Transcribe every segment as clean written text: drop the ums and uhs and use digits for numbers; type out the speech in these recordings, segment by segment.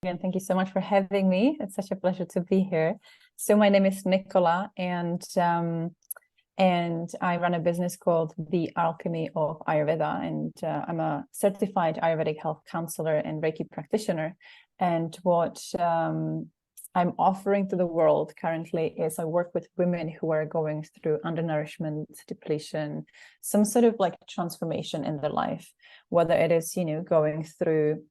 and thank you so much for having me. It's such a pleasure to be here. So my name is Nikola, and I run a business called the Alchemy of Ayurveda, and I'm a certified Ayurvedic health counselor and Reiki practitioner. And what I'm offering to the world currently is I work with women who are going through undernourishment, depletion, some sort of like transformation in their life, whether it is, going through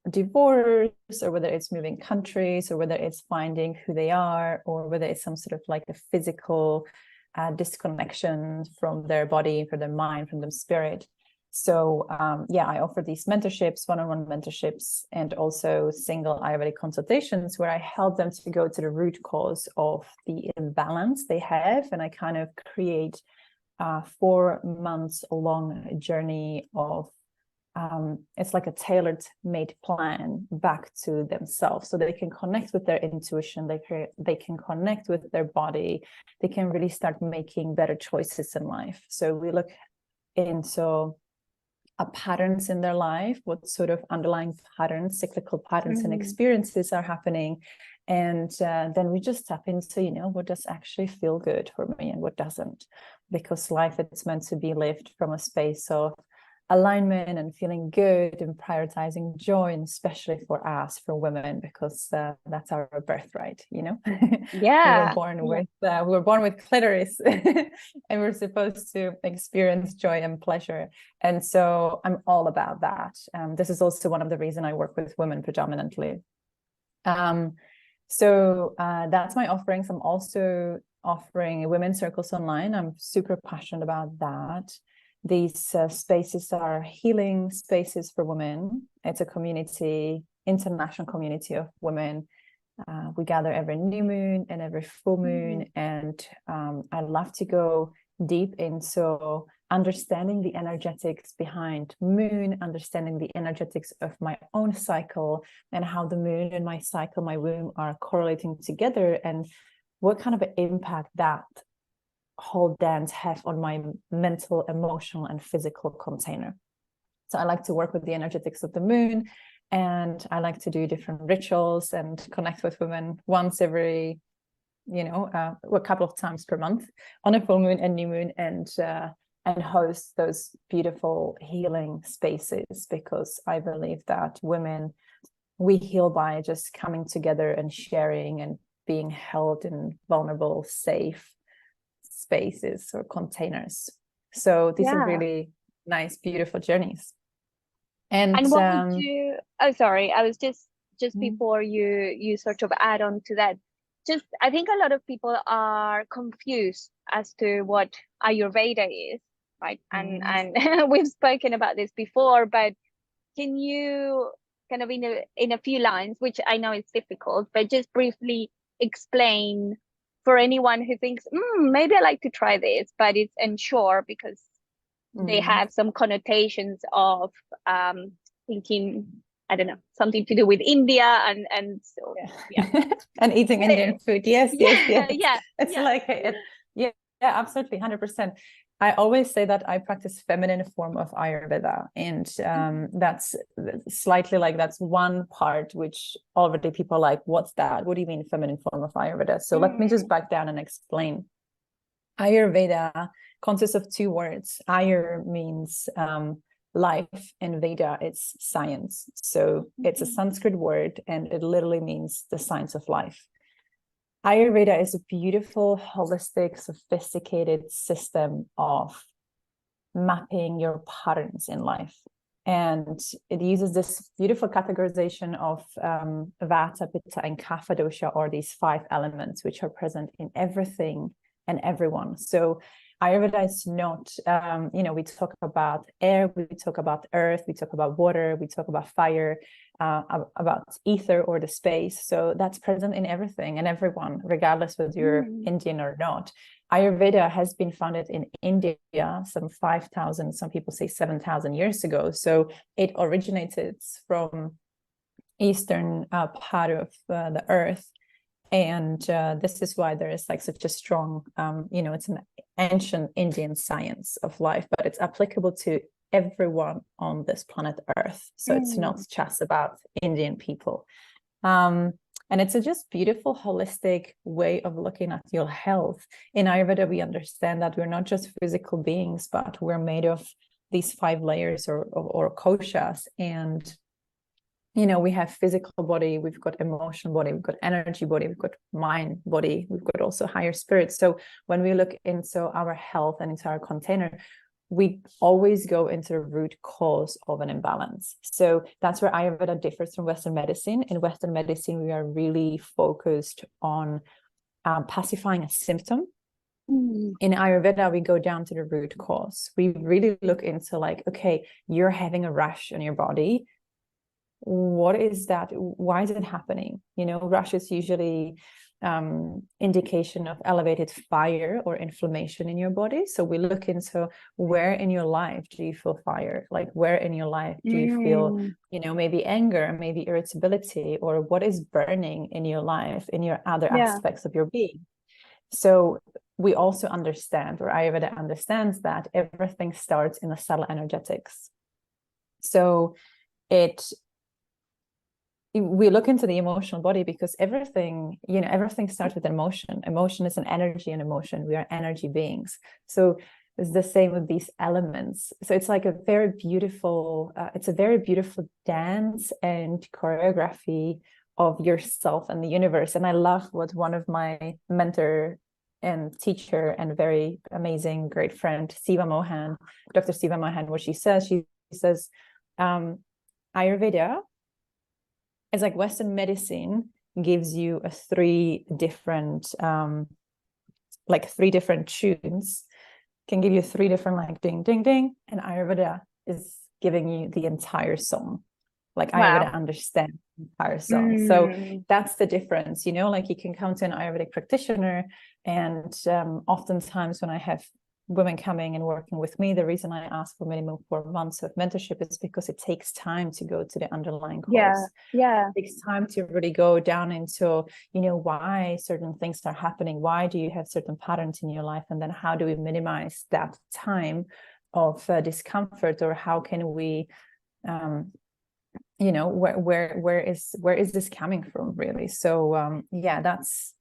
divorce, or whether it's moving countries, or whether it's finding who they are, or whether it's some sort of like a physical disconnection from their body, from their mind, from their spirit. So I offer these mentorships, one-on-one mentorships, and also single Ayurvedic consultations where I help them to go to the root cause of the imbalance they have. And I kind of create a 4 months long journey of it's like a tailored made plan back to themselves, so they can connect with their intuition, they can connect with their body, they can really start making better choices in life. So we look into patterns in their life, what sort of underlying patterns, cyclical patterns and experiences are happening, and then we just tap into what does actually feel good for me and what doesn't, because life is meant to be lived from a space of alignment and feeling good and prioritizing joy, and especially for us, for women, because that's our birthright. Yeah. We were born with clitoris and we're supposed to experience joy and pleasure, and so I'm all about that. This is also one of the reasons I work with women predominantly. So that's my offerings. I'm also offering women's circles online. I'm super passionate about that. These spaces are healing spaces for women. It's a community, international community of women. We gather every new moon and every full moon. And I love to go deep into understanding the energetics behind moon, understanding the energetics of my own cycle, and how the moon and my cycle, my womb, are correlating together, and what kind of impact that whole dance have on my mental, emotional, and physical container. So I like to work with the energetics of the moon, and I like to do different rituals and connect with women once every, a couple of times per month on a full moon and new moon, and host those beautiful healing spaces, because I believe that women, we heal by just coming together and sharing and being held in vulnerable, safe spaces or containers. So these are really nice, beautiful journeys. And what would you I was just before you sort of add on to that, just I think a lot of people are confused as to what Ayurveda is, right? And we've spoken about this before, but can you kind of in a few lines, which I know is difficult, but just briefly explain for anyone who thinks, maybe I like to try this, but it's unsure because they have some connotations of thinking, I don't know, something to do with India and so and eating Indian food. Yes. It's like absolutely, 100%. I always say that I practice feminine form of Ayurveda, and that's slightly like, that's one part which already people are like, what's that? What do you mean feminine form of Ayurveda? So let me just back down and explain. Ayurveda consists of 2 words. Ayur means life, and Veda, it's science. So it's a Sanskrit word, and it literally means the science of life. Ayurveda is a beautiful, holistic, sophisticated system of mapping your patterns in life. And it uses this beautiful categorization of Vata, Pitta, and Kapha dosha, or these 5 elements, which are present in everything and everyone. So Ayurveda is not, we talk about air, we talk about earth, we talk about water, we talk about fire, about ether or the space. So that's present in everything and everyone, regardless whether you're Indian or not. Ayurveda has been founded in India some 5,000, some people say 7,000 years ago. So it originated from eastern part of the earth. And this is why there is like such a strong, it's an ancient Indian science of life, but it's applicable to everyone on this planet Earth. So it's not just about Indian people. And it's a just beautiful, holistic way of looking at your health. In Ayurveda, we understand that we're not just physical beings, but we're made of these 5 layers or koshas. And, you know, we have physical body, we've got emotional body, we've got energy body, we've got mind body, we've got also higher spirits. So when we look into our health and into our container, we always go into the root cause of an imbalance. So that's where Ayurveda differs from Western medicine. In Western medicine, we are really focused on pacifying a symptom. In Ayurveda, we go down to the root cause. We really look into like, okay, you're having a rash on your body. What is that? Why is it happening? You know, rash is usually indication of elevated fire or inflammation in your body. So we look into where in your life do you feel fire? Like where in your life do you feel, you know, maybe anger, maybe irritability, or what is burning in your life, in your other aspects of your being? So we also understand, or Ayurveda understands, that everything starts in the subtle energetics. So we look into the emotional body because everything starts with emotion. Emotion is an energy and emotion. We are energy beings. So it's the same with these elements. So it's like a very beautiful dance and choreography of yourself and the universe. And I love what one of my mentor and teacher and very amazing great friend, Dr. Siva Mohan, what she says. She says, Ayurveda is like Western medicine gives you a 3 different tunes, can give you 3 different like ding, ding, ding. And Ayurveda is giving you the entire song. Like Ayurveda understands the entire song. So that's the difference, you know, like you can come to an Ayurvedic practitioner, and oftentimes when I have women coming and working with me, the reason I ask for minimum 4 months of mentorship is because it takes time to go to the underlying cause. It takes time to really go down into, you know, why certain things are happening. Why do you have certain patterns in your life? And then how do we minimize that time of discomfort, or how can we, you know, where is this coming from, really? So that's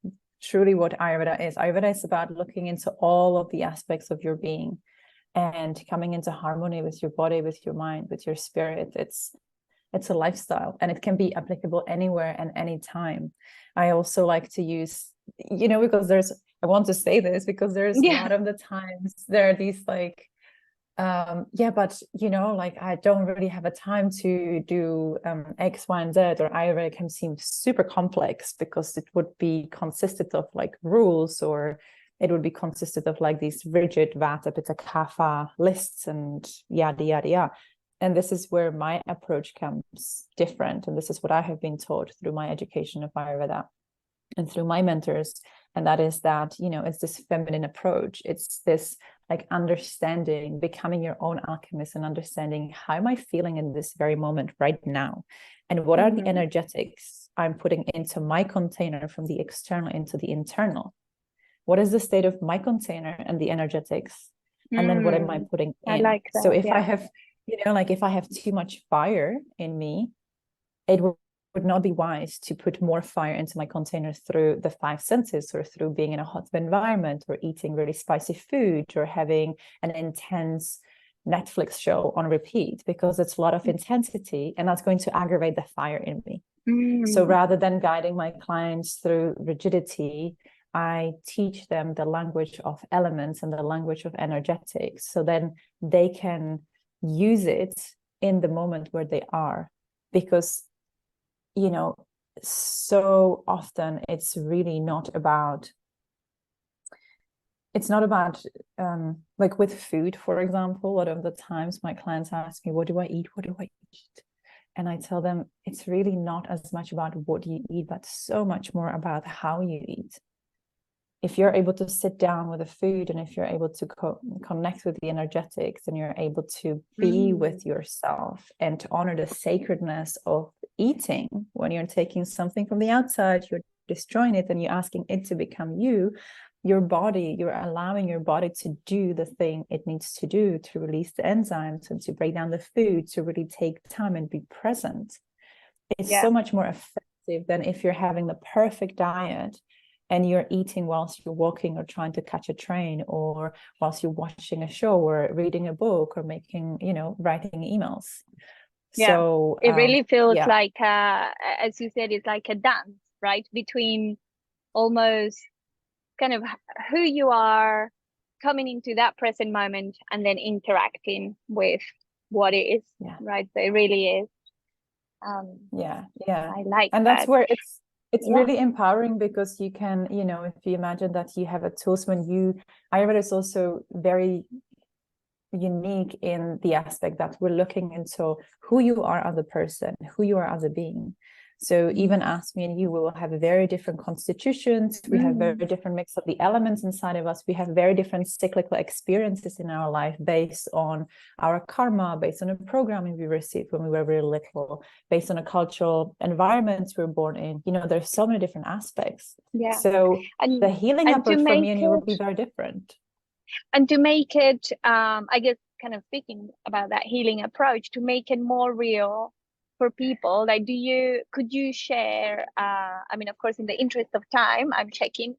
truly what Ayurveda is. Ayurveda is about looking into all of the aspects of your being and coming into harmony with your body, with your mind, with your spirit. It's a lifestyle, and it can be applicable anywhere and anytime. I also like to use, you know, because I want to say this because there's a lot of the times there are these like, but you know, like I don't really have a time to do X, Y, and Z, or Ayurveda can seem super complex because it would be consisted of like rules, or it would be consisted of like these rigid Vata, Pitta, Kapha lists and yada, yada, yada. And this is where my approach comes different. And this is what I have been taught through my education of Ayurveda and through my mentors. And that is that, you know, it's this feminine approach. It's this like understanding, becoming your own alchemist, and understanding, how am I feeling in this very moment right now? And what are the energetics I'm putting into my container from the external into the internal? What is the state of my container and the energetics? And then what am I putting in? I like that. So if I have, you know, like if I have too much fire in me, it would not be wise to put more fire into my container through the 5 senses, or through being in a hot environment, or eating really spicy food, or having an intense Netflix show on repeat, because it's a lot of intensity, and that's going to aggravate the fire in me. So rather than guiding my clients through rigidity, I teach them the language of elements and the language of energetics, so then they can use it in the moment where they are. Because, you know, so often it's really not about, like with food, for example, a lot of the times my clients ask me, what do I eat? What do I eat? And I tell them it's really not as much about what you eat, but so much more about how you eat. If you're able to sit down with the food, and if you're able to connect with the energetics, and you're able to be with yourself and to honor the sacredness of eating, when you're taking something from the outside, you're destroying it and you're asking it to become you, your body, you're allowing your body to do the thing it needs to do, to release the enzymes and to break down the food, to really take time and be present. It's so much more effective than if you're having the perfect diet and you're eating whilst you're walking or trying to catch a train, or whilst you're watching a show or reading a book or making, writing emails. Yeah. So it really feels yeah. like, as you said, it's like a dance, right? Between almost kind of who you are, coming into that present moment, and then interacting with what is, right? So it really is. Yeah. I like And that. that's where it's really empowering, because you can, if you imagine that you have a tools Ayurveda is also very unique in the aspect that we're looking into who you are as a person, who you are as a being. So even as me and you, we will have very different constitutions. We have very different mix of the elements inside of us. We have very different cyclical experiences in our life based on our karma, based on the programming we received when we were really little, based on the cultural environments we were born in. There's so many different aspects. Yeah. So the healing approach for me and you will be very different. And to make it, I guess, kind of speaking about that healing approach, to make it more real for people, like, could you share, I mean, of course, in the interest of time, I'm checking,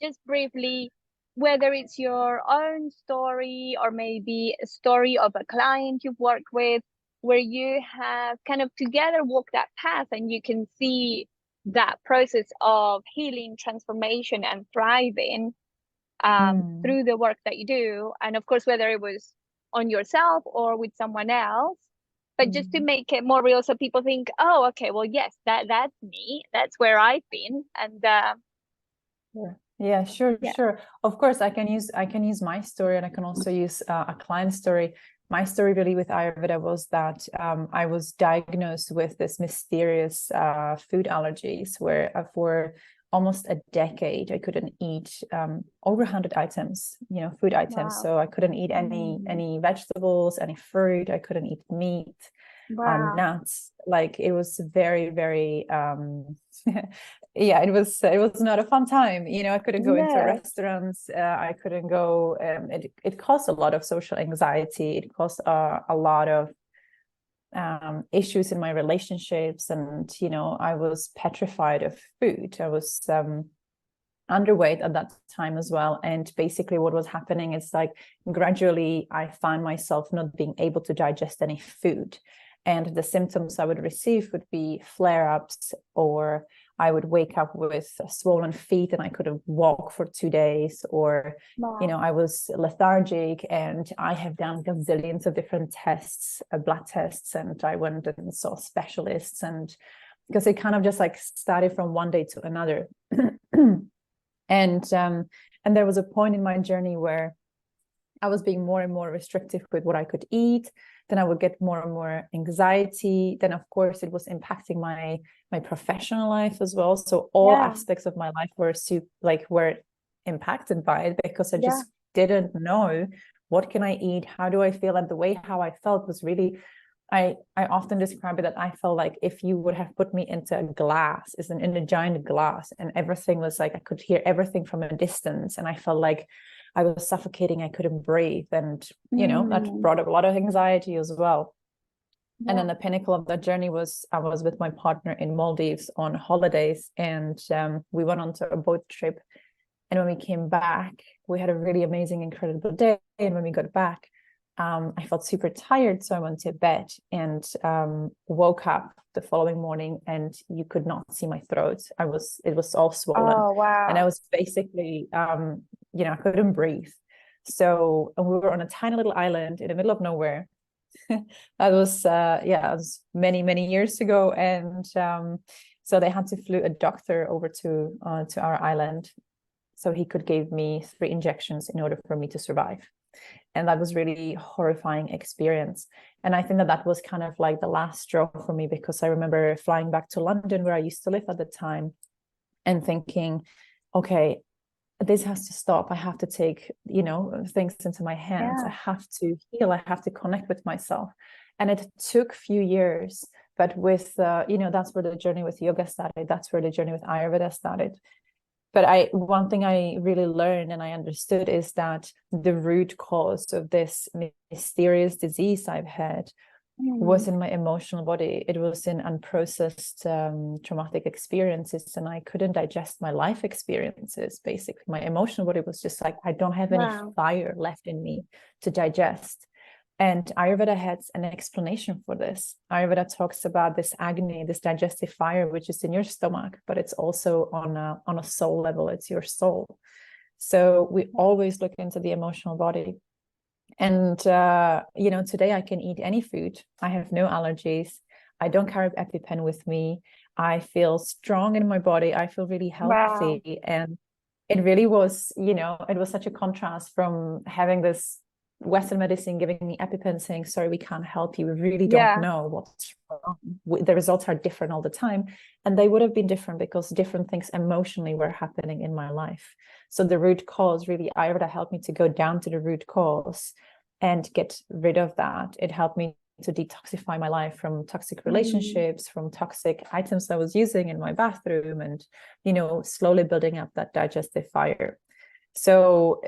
just briefly, whether it's your own story or maybe a story of a client you've worked with, where you have kind of together walked that path and you can see that process of healing, transformation, and thriving through the work that you do. And of course, whether it was on yourself or with someone else, but just to make it more real, so people think, oh, okay, well, yes, that's me, that's where I've been. And sure. Of course, I can use my story, and I can also use a client story. My story really with Ayurveda was that I was diagnosed with this mysterious food allergies, where for almost a decade I couldn't eat over 100 items, food items. Wow. So I couldn't eat any vegetables, any fruit. I couldn't eat meat. Wow. Nuts. Like, it was very, very it was not a fun time. I couldn't go into restaurants. I couldn't go. It caused a lot of social anxiety. It caused a lot of issues in my relationships, and I was petrified of food. I was underweight at that time as well, and basically what was happening is, like, gradually I found myself not being able to digest any food, and the symptoms I would receive would be flare-ups, or I would wake up with swollen feet and I couldn't walk for 2 days, or I was lethargic. And I have done gazillions of different tests, blood tests, and I went and saw specialists, and because it kind of just like started from one day to another. And there was a point in my journey where I was being more and more restrictive with what I could eat. Then I would get more and more anxiety. Then, of course, it was impacting my professional life as well. So all aspects of my life were impacted by it, because I just didn't know, what can I eat? How do I feel? And the way how I felt was really, I often describe it that I felt like if you would have put me into a glass, in a giant glass, and everything was like, I could hear everything from a distance, and I felt like I was suffocating, I couldn't breathe, and that brought up a lot of anxiety as well. And then the pinnacle of that journey was, I was with my partner in Maldives on holidays, and we went on to a boat trip. And when we came back, we had a really amazing, incredible day. And when we got back, I felt super tired, so I went to bed and woke up the following morning, and you could not see my throat. It was all swollen. Oh, wow. And I was basically, I couldn't breathe. So, and we were on a tiny little island in the middle of nowhere. That was, it was many, many years ago. And so they had to flew a doctor over to our island, so he could give me 3 injections in order for me to survive. And that was really horrifying experience. And I think that was kind of like the last straw for me, because I remember flying back to London, where I used to live at the time, and thinking, okay, this has to stop. I have to take, things into my hands. I have to heal. I have to connect with myself. And it took a few years, but with, that's where the journey with yoga started. That's where the journey with Ayurveda started. But one thing I really learned and I understood is that the root cause of this mysterious disease I've had was in my emotional body. It was in unprocessed traumatic experiences, and I couldn't digest my life experiences. Basically, my emotional body was just like, I don't have any fire left in me to digest. And Ayurveda has an explanation for this. Ayurveda talks about this agni, this digestive fire, which is in your stomach, but it's also on a soul level. It's your soul. So we always look into the emotional body. And, today I can eat any food. I have no allergies. I don't carry EpiPen with me. I feel strong in my body. I feel really healthy. Wow. And it really was, it was such a contrast from having this Western medicine giving me EpiPen saying, sorry, we can't help you. We really don't know what's wrong. The results are different all the time. And they would have been different because different things emotionally were happening in my life. So the root cause, really, Ayurveda helped me to go down to the root cause and get rid of that. It helped me to detoxify my life from toxic relationships, from toxic items I was using in my bathroom, and, slowly building up that digestive fire. So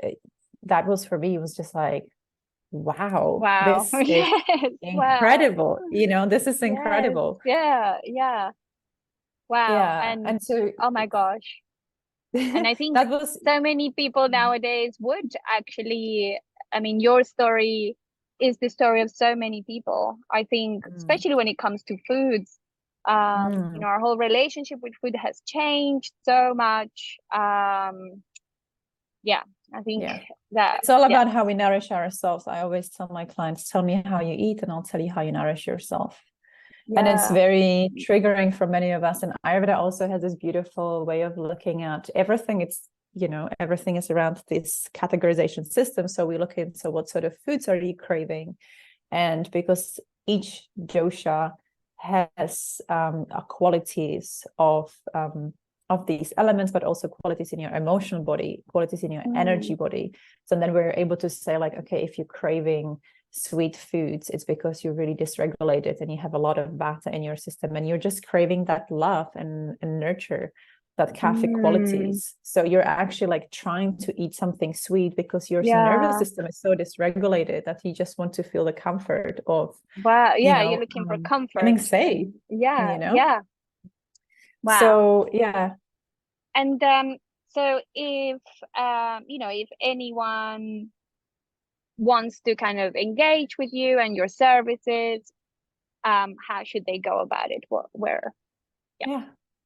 that was, for me, it was just like, wow. This is incredible. This is incredible. Wow. Yeah. And so, oh my gosh. And I think so many people nowadays would actually, your story is the story of so many people. I think, especially when it comes to foods, our whole relationship with food has changed so much. I think that it's all about how we nourish ourselves. I always tell my clients, tell me how you eat and I'll tell you how you nourish yourself. And it's very triggering for many of us. And Ayurveda also has this beautiful way of looking at everything. It's, everything is around this categorization system. So we look into what sort of foods are you craving? And because each dosha has qualities of these elements, but also qualities in your emotional body, qualities in your energy body. So then we're able to say, like, okay, if you're craving sweet foods, it's because you're really dysregulated and you have a lot of vata in your system, and you're just craving that love and nurture, that kaphic qualities. So you're actually like trying to eat something sweet because your nervous system is so dysregulated that you just want to feel the comfort of you're looking for comfort, feeling safe. Wow. So and so if if anyone wants to kind of engage with you and your services, how should they go about it? Where?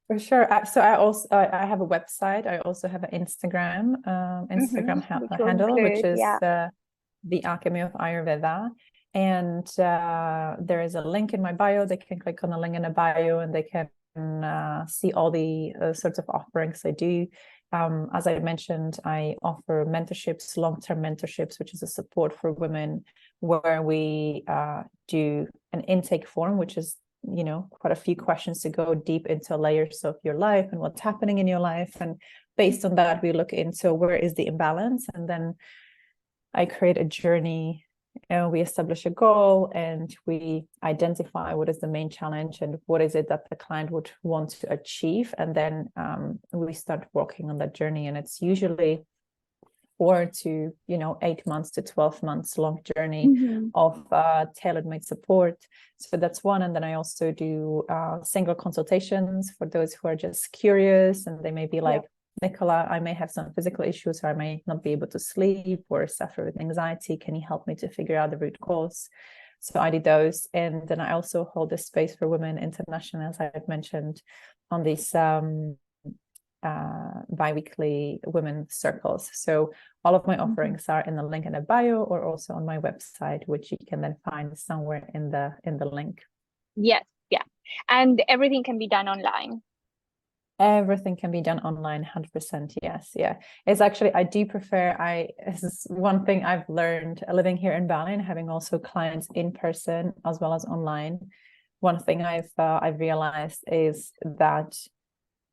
For sure. So I have a website. I also have an Instagram handle, which is the Alchemy of Ayurveda. And there is a link in my bio. They can click on the link in the bio and they can see all the sorts of offerings I do. As I mentioned, I offer mentorships, long-term mentorships, which is a support for women, where we do an intake form, which is, quite a few questions to go deep into layers of your life and what's happening in your life. And based on that, we look into where is the imbalance. And then I create a journey. We establish a goal and we identify what is the main challenge and what is it that the client would want to achieve. And then we start working on that journey. And it's usually 4 to 8 months to 12 months long journey of tailor-made support. So that's one. And then I also do single consultations for those who are just curious and they may be like, Nikola, I may have some physical issues, or I may not be able to sleep or suffer with anxiety. Can you help me to figure out the root cause? So I do those. And then I also hold this space for women internationally, as I've mentioned, on these bi-weekly women circles. So all of my offerings are in the link in the bio or also on my website, which you can then find somewhere in the link. Yes. Yeah. And everything can be done online. Everything can be done online, 100%. Yes. Yeah. It's actually, I do prefer, this is one thing I've learned living here in Bali and having also clients in person as well as online. One thing I've realized is that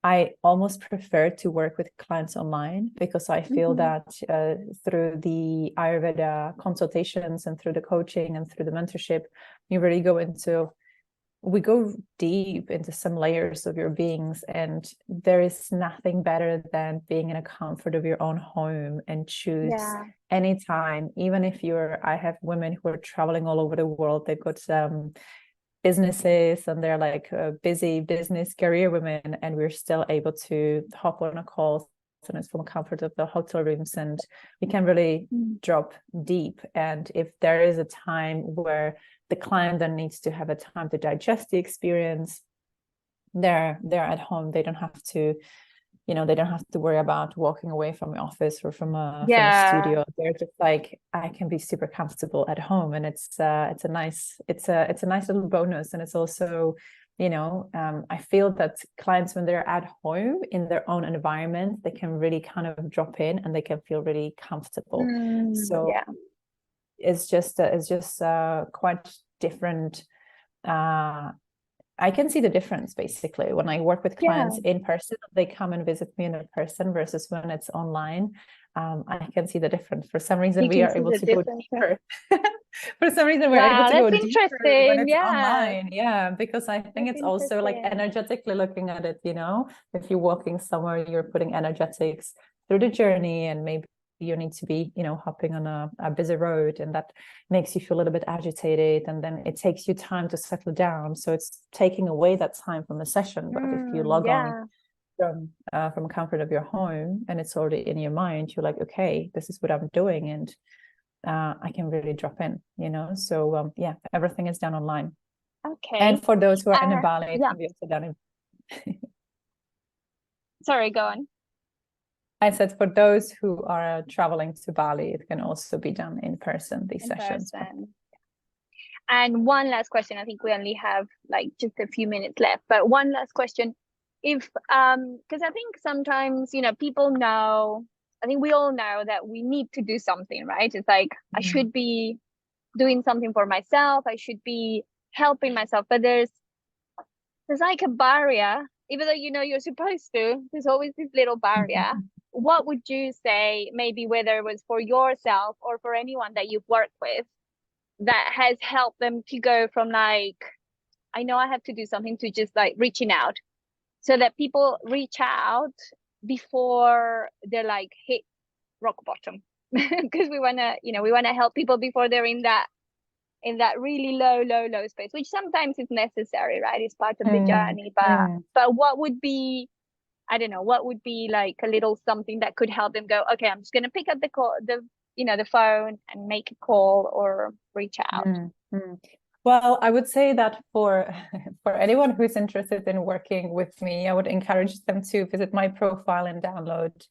I almost prefer to work with clients online because I feel that through the Ayurveda consultations and through the coaching and through the mentorship, you really go into we go deep into some layers of your beings, and there is nothing better than being in a comfort of your own home and choose anytime, even if I have women who are traveling all over the world. They've got businesses and they're like busy business career women, and we're still able to hop on a call, and it's from the comfort of the hotel rooms, and we can really drop deep. And if there is a time where the client then needs to have a time to digest the experience, they're at home. They don't have to, they don't have to worry about walking away from the office or from a studio. They're just like, I can be super comfortable at home, and it's a nice little bonus. And it's also, I feel that clients, when they're at home in their own environment, they can really kind of drop in and they can feel really comfortable. It's just quite different. I can see the difference basically when I work with clients in person. They come and visit me in person versus when it's online. I can see the difference. For some reason, we are able to go deeper. For some reason, we're able to go deeper when it's online. Yeah, because I think it's also like energetically looking at it. If you're walking somewhere, you're putting energetics through the journey, and maybe you need to be, hopping on a busy road, and that makes you feel a little bit agitated, and then it takes you time to settle down. So it's taking away that time from the session. But if you log on from a comfort of your home and it's already in your mind, you're like, okay, this is what I'm doing, and I can really drop in, So everything is done online. Okay. And for those who are in Bali, it can be also done in. Sorry, go on. I said for those who are traveling to Bali, it can also be done in person, these sessions. And one last question. I think we only have like just a few minutes left, but one last question. If because I think sometimes, people know, I think we all know that we need to do something, right? It's like I should be doing something for myself, I should be helping myself, but there's like a barrier, even though you're supposed to, there's always this little barrier. What would you say, maybe whether it was for yourself or for anyone that you've worked with, that has helped them to go from like, I know I have to do something, to just like reaching out, so that people reach out before they're like hit rock bottom? Because we want to help people before they're in that really low space, which sometimes is necessary, right? It's part of the journey. But what would be, I don't know, what would be like a little something that could help them go, okay, I'm just going to pick up the call, the phone, and make a call or reach out? Well, I would say that for anyone who's interested in working with me, I would encourage them to visit my profile and download.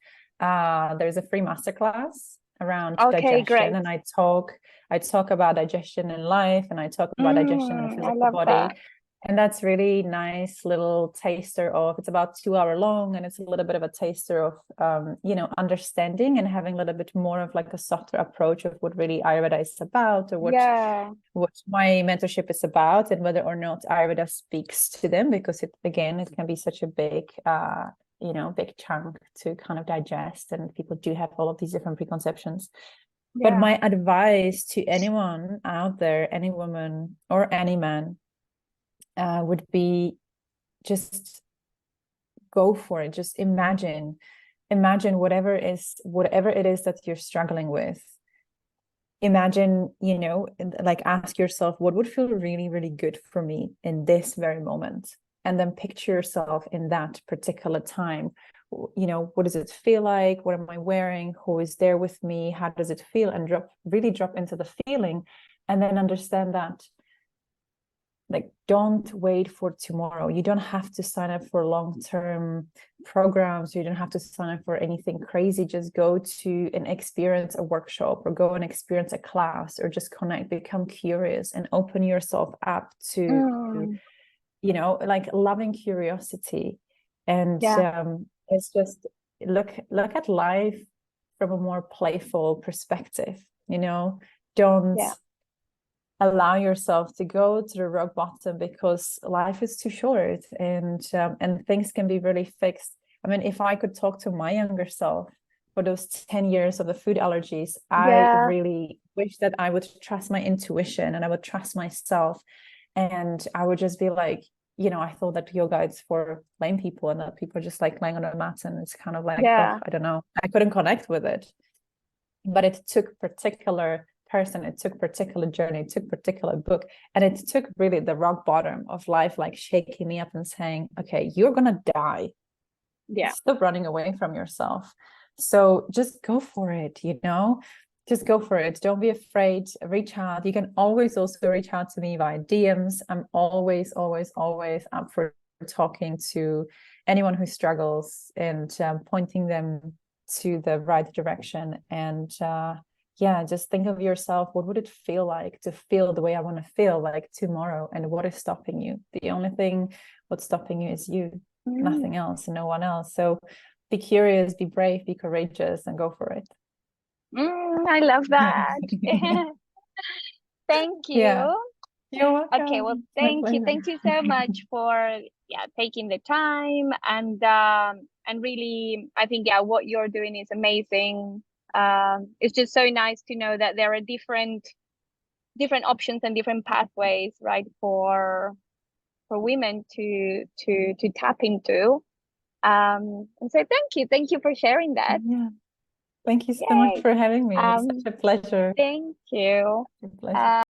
There's a free masterclass around digestion, great. And I talk about digestion in life, and I talk about digestion in the physical body. That. And that's really nice little taster of, it's about 2 hours long, and it's a little bit of a taster of, understanding and having a little bit more of like a softer approach of what really Ayurveda is about, or what my mentorship is about, and whether or not Ayurveda speaks to them, because it can be such a big, big chunk to kind of digest, and people do have all of these different preconceptions. Yeah. But my advice to anyone out there, any woman or any man, would be just go for it. Just imagine whatever it is that you're struggling with. Imagine, like ask yourself, what would feel really, really good for me in this very moment? And then picture yourself in that particular time. What does it feel like? What am I wearing? Who is there with me? How does it feel? And really drop into the feeling, and then understand that, like, don't wait for tomorrow. You don't have to sign up for long-term programs. You don't have to sign up for anything crazy. Just go to and experience a workshop, or go and experience a class, or just connect, become curious, and open yourself up to, like loving curiosity. And it's just look at life from a more playful perspective. Don't allow yourself to go to the rock bottom, because life is too short, and things can be really fixed. I mean, if I could talk to my younger self for those 10 years of the food allergies, I really wish that I would trust my intuition, and I would trust myself, And I would just be like, you know, I thought that yoga is for lame people and that people are just like lying on a mat, and it's kind of like, Yeah. I don't know, I couldn't connect with it. But it took particular person, it took particular journey, it took particular book, and it took really the rock bottom of life, like shaking me up and saying, okay, you're gonna die. Yeah. Stop running away from yourself. So just go for it, you know, just go for it. Don't be afraid. Reach out. You can always also reach out to me via DMs. I'm always up for talking to anyone who struggles and pointing them to the right direction. And yeah, just think of yourself. What would it feel like to feel the way I want to feel like tomorrow? And what is stopping you? The only thing what's stopping you is you, nothing else, and no one else. So be curious, be brave, be courageous, and go for it. I love that. Thank you. Yeah. You're welcome. Okay, well, thank you so much for taking the time, and really, I think what you're doing is amazing. It's just so nice to know that there are different options and different pathways, right, for women to tap into. And so thank you for sharing that. Yeah. Thank you so Yay. much for having me. It's such a pleasure. Thank you. A pleasure.